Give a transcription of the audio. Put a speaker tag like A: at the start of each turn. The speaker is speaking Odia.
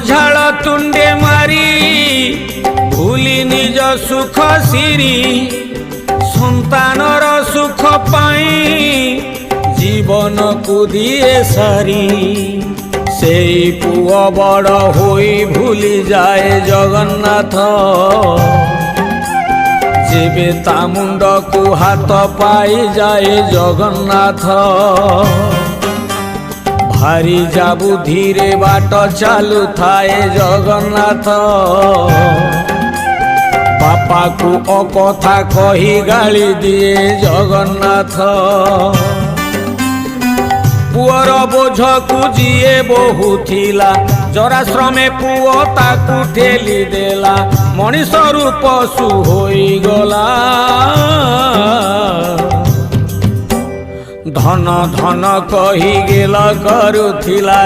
A: ଝାଳ ତୁଣ୍ଡେ ମାରି ଭୁଲି ନିଜ ସୁଖ ସିରି ସନ୍ତାନର ସୁଖ ପାଇଁ ଜୀବନକୁ ଦିଏ ସାରି ସେଇ ପୁଅ ବଡ଼ ହୋଇ ଭୁଲି ଯାଏ ଜଗନ୍ନାଥ ଯେବେ ତା ମୁଣ୍ଡକୁ ହାତ ପାଇଯାଏ ଜଗନ୍ନାଥ ଭାରି ଯା ବୁଦ୍ଧିରେ ବାଟ ଚାଲୁଥାଏ ଜଗନ୍ନାଥ ବାପାକୁ ଅକଥା କହି ଗାଳି ଦିଏ ଜଗନ୍ନାଥ ପୁଅର ବୋଝକୁ ଯିଏ ବହୁଥିଲା ଜରାଶ୍ରମେ ପୁଅ ତାକୁ ଠେଲି ଦେଲା ମଣିଷରୁ ପଶୁ ହୋଇଗଲା ଧନ ଧନ କହି ଗେଲ କରୁଥିଲା।